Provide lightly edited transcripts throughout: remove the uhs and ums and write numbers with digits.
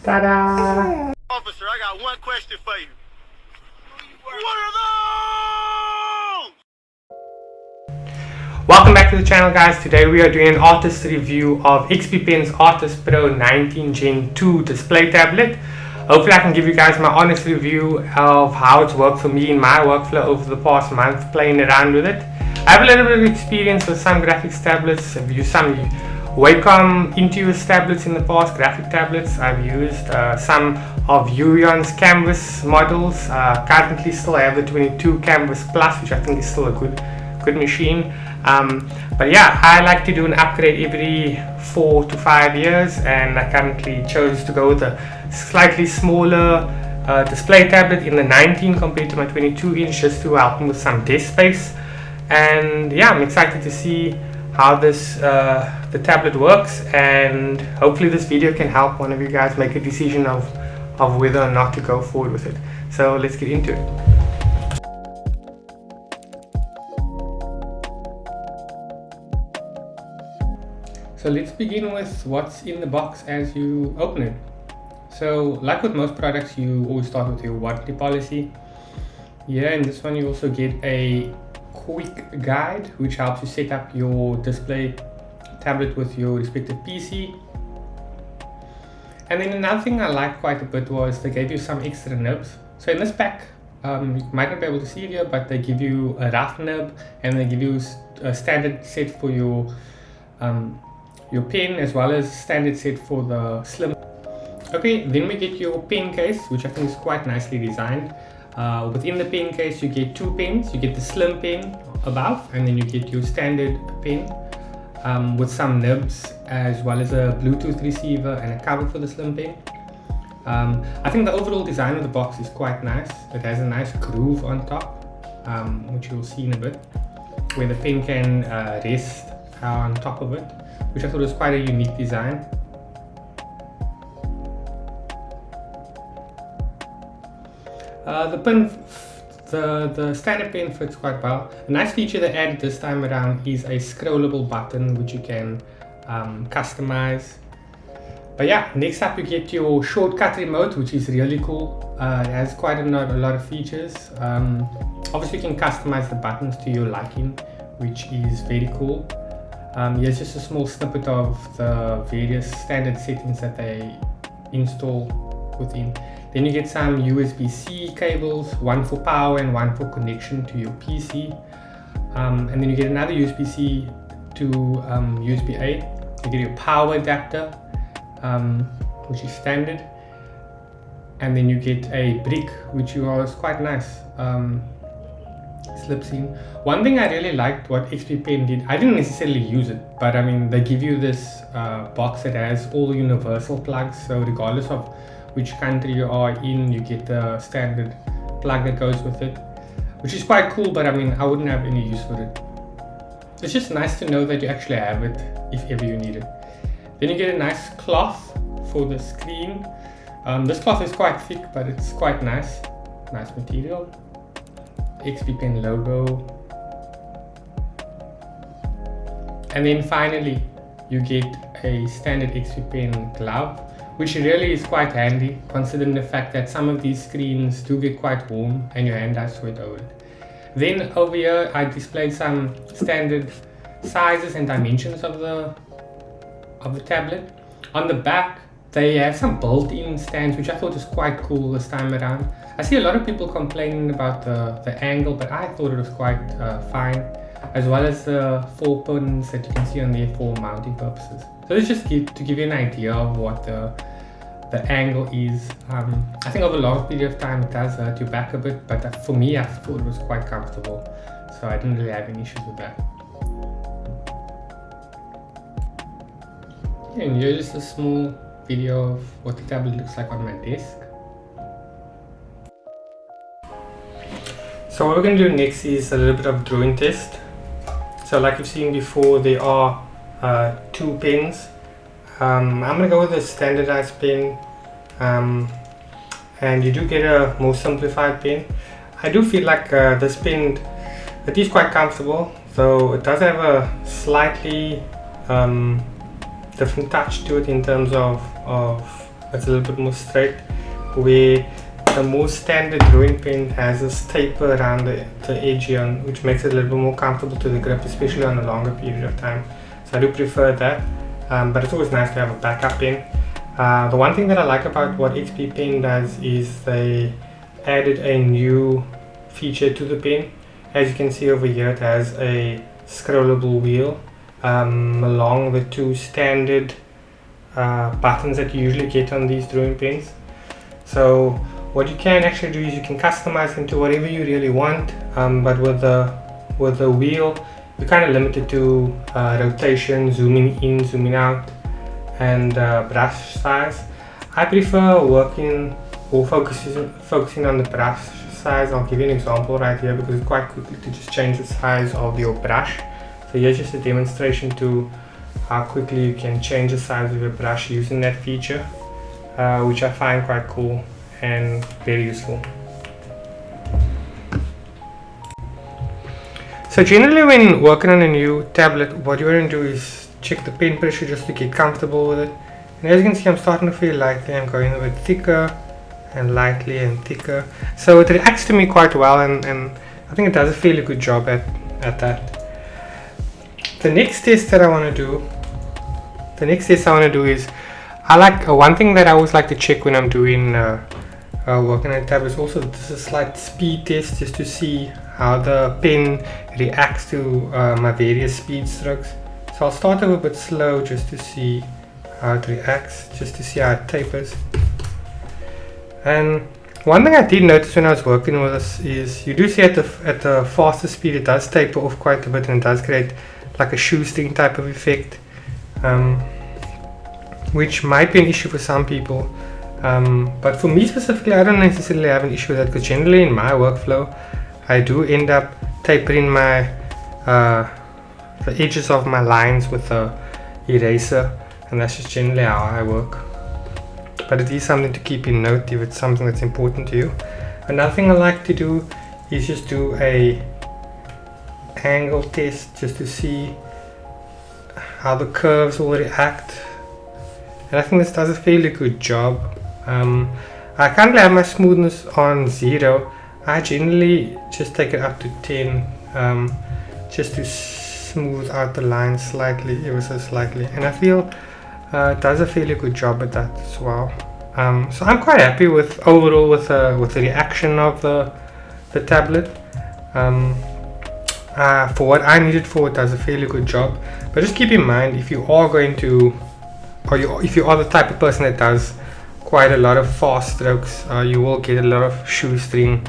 Ta-da! Officer, I got one question for you. What are those? Welcome back to the channel, guys. Today we are doing an artist review of Xpen's Artist Pro 19 Gen 2 display tablet. Hopefully I can give you guys my honest review of how it's worked for me in my workflow over the past month playing around with it. I have a little bit of experience with some graphics tablets. I've used some Wacom Intuos tablets in the past, graphic tablets. I've used some of Urion's Canvas models. Currently still have the 22 Canvas Plus, which I think is still a good machine. But yeah, I like to do an upgrade every 4 to 5 years, and I currently chose to go with a slightly smaller display tablet in the 19 compared to my 22 inch, just to help me with some desk space. And yeah, I'm excited to see how this the tablet works, and hopefully this video can help one of you guys make a decision of whether or not to go forward with it. So let's get into it. So let's begin with what's in the box as you open it. So like with most products, you always start with your warranty policy. Yeah, in this one you also get a quick guide which helps you set up your display tablet with your respective PC. And then another thing I liked quite a bit was they gave you some extra nibs. So in this pack, you might not be able to see it here, but they give you a rough nib, and they give you a standard set for your pen, as well as standard set for the slim. Okay, then we get your pen case, which I think is quite nicely designed. Within the pen case you get two pens. You get the slim pen above, and then you get your standard pen with some nibs, as well as a Bluetooth receiver and a cover for the slim pen. I think the overall design of the box is quite nice. It has a nice groove on top, which you'll see in a bit, where the pen can rest on top of it, which I thought was quite a unique design. The standard pen fits quite well. A nice feature they added this time around is a scrollable button which you can customize. But yeah, next up you get your shortcut remote, which is really cool. It has quite a lot of features. Obviously you can customize the buttons to your liking, which is very cool. Here's just a small snippet of the various standard settings that they install within. Then you get some USB-C cables, one for power and one for connection to your PC. And then you get another USB-C to USB-A. You get your power adapter, which is standard. And then you get a brick, which is quite nice. Slips in. One thing I really liked what Xpen did, I didn't necessarily use it, but I mean they give you this box that has all the universal plugs, so regardless of which country you are in, you get the standard plug that goes with it, which is quite cool. But I mean, I wouldn't have any use for it. It's just nice to know that you actually have it if ever you need it. Then you get a nice cloth for the screen. This cloth is quite thick, but it's quite nice material. Xpen logo. And then finally you get a standard Xpen glove, which really is quite handy considering the fact that some of these screens do get quite warm and your hand does sweat over it. Then over here I displayed some standard sizes and dimensions of the tablet. On the back they have some built-in stands, which I thought was quite cool this time around. I see a lot of people complaining about the angle, but I thought it was quite fine, as well as the 4 pins that you can see on there for mounting purposes. So this just to give you an idea of what the angle is. I think over a long period of time it does hurt your back a bit, but for me I thought it was quite comfortable, so I didn't really have any issues with that. Yeah, and here's just a small video of what the tablet looks like on my desk. So what we're going to do next is a little bit of drawing test. So like you've seen before, there are 2 pens. I'm going to go with a standardized pen, and you do get a more simplified pen. I do feel like this pen, it is quite comfortable, though it does have a slightly different touch to it in terms of it's a little bit more straight, where the more standard drawing pen has this taper around the edge here, which makes it a little bit more comfortable to the grip, especially on a longer period of time. So I do prefer that, but it's always nice to have a backup pen. The one thing that I like about what Xpen does is they added a new feature to the pen. As you can see over here, it has a scrollable wheel along the two standard buttons that you usually get on these drawing pens. So what you can actually do is you can customize them to whatever you really want, but with the wheel you're kind of limited to rotation, zooming in, zooming out, and brush size. I prefer working or focusing on the brush size. I'll give you an example right here, because it's quite quickly to just change the size of your brush. So here's just a demonstration to how quickly you can change the size of your brush using that feature, which I find quite cool and very useful. So generally when working on a new tablet, what you want to do is check the pen pressure just to get comfortable with it. And as you can see, I'm starting to feel lightly. I'm going a bit thicker and lightly and thicker. So it reacts to me quite well, and I think it does a fairly good job at that. The next test I want to do is, I like one thing that I always like to check when I'm doing working on tablets. Also, this is a slight speed test just to see how the pen reacts to my various speed strokes. So I'll start off a bit slow just to see how it reacts, just to see how it tapers. And one thing I did notice when I was working with this is you do see at the faster speed it does taper off quite a bit, and it does create like a shoestring type of effect, which might be an issue for some people, but for me specifically, I don't necessarily have an issue with that, because generally in my workflow I do end up tapering my the edges of my lines with a eraser, and that's just generally how I work. But it is something to keep in note if it's something that's important to you. Another thing I like to do is just do a angle test just to see how the curves will react, and I think this does a fairly good job. I currently have my smoothness on 0. I generally just take it up to 10, just to smooth out the lines slightly, ever so slightly, and I feel it does a fairly good job at that as well. So I'm quite happy with overall with the reaction of the tablet. For what I needed for, it does a fairly good job. But just keep in mind, if you are going to, if you are the type of person that does quite a lot of fast strokes, you will get a lot of shoestring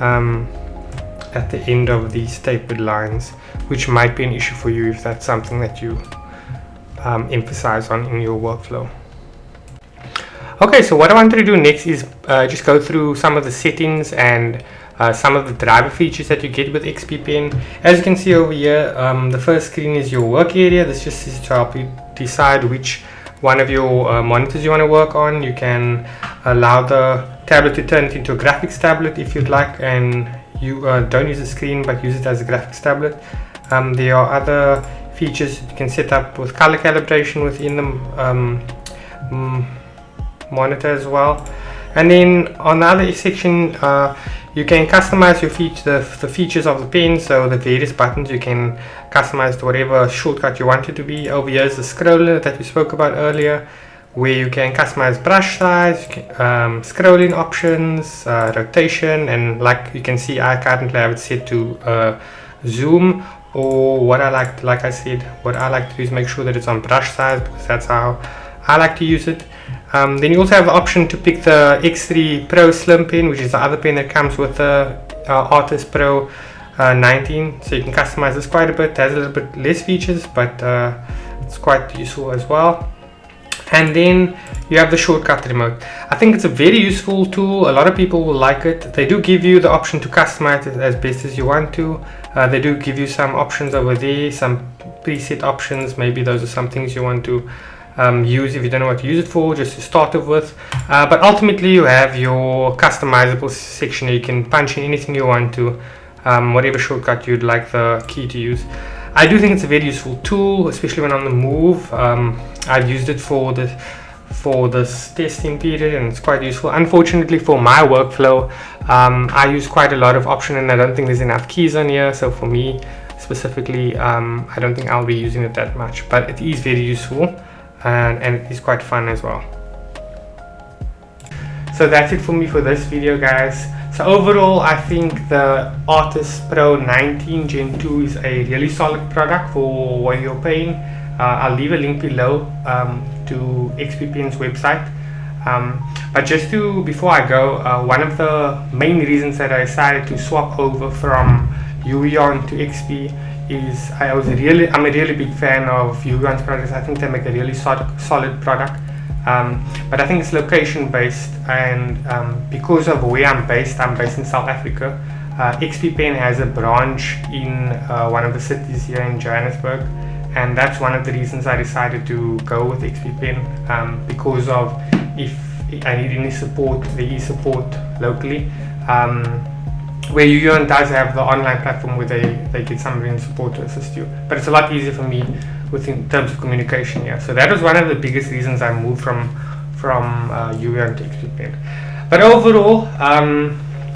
at the end of these tapered lines, which might be an issue for you if that's something that you emphasize on in your workflow. Okay, so what I wanted to do next is just go through some of the settings and some of the driver features that you get with Xpen. As you can see over here, the first screen is your work area. This just is to help you decide which one of your monitors you want to work on. You can allow the tablet to turn it into a graphics tablet if you'd like, and you don't use the screen but use it as a graphics tablet. There are other features you can set up with color calibration within the monitor as well. And then on the other section, you can customize your the features of the pen. So the various buttons you can customize to whatever shortcut you want it to be. Over here is the scroller that we spoke about earlier, where you can customize brush size, scrolling options, rotation, and like you can see, I currently have it set to zoom. Or what I like I said, what I like to do is make sure that it's on brush size, because that's how I like to use it. Then you also have the option to pick the X3 Pro Slim pen, which is the other pen that comes with the Artist Pro 19. So you can customize this quite a bit. It has a little bit less features, but it's quite useful as well. And then you have the shortcut remote. I think it's a very useful tool. A lot of people will like it. They do give you the option to customize it as best as you want to. They do give you some options over there, some preset options. Maybe those are some things you want to use if you don't know what to use it for, just to start off with. But ultimately you have your customizable section. You can punch in anything you want to, whatever shortcut you'd like the key to use. I do think it's a very useful tool, especially when on the move. I've used it for this testing period, and it's quite useful. Unfortunately for my workflow, I use quite a lot of option, and I don't think there's enough keys on here. So for me specifically, I don't think I'll be using it that much, but it is very useful, and it is quite fun as well. So that's it for me for this video, guys. So overall, I think the Artist Pro 19 Gen 2 is a really solid product for what you're paying. I'll leave a link below to Xpen's website. But just before I go, one of the main reasons that I decided to swap over from Uvion to XP is I'm a really big fan of Uvion's products. I think they make a really solid product. But I think it's location based, and because of where I'm based in South Africa. Xpen has a branch in one of the cities here in Johannesburg, and that's one of the reasons I decided to go with Xpen, because of if I need any support, there is support locally. Where Uvion does have the online platform where they get somebody in support to assist you, but it's a lot easier for me in terms of communication here. So that was one of the biggest reasons I moved from Uvion to Xpen. But overall,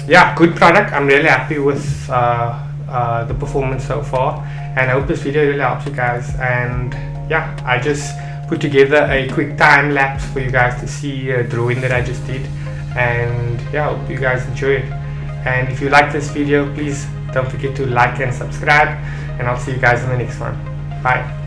yeah, good product. I'm really happy with the performance so far, and I hope this video really helps you guys. And yeah, I just put together a quick time lapse for you guys to see a drawing that I just did, and yeah, I hope you guys enjoy it. And if you like this video, please don't forget to like and subscribe, and I'll see you guys in the next one. Bye.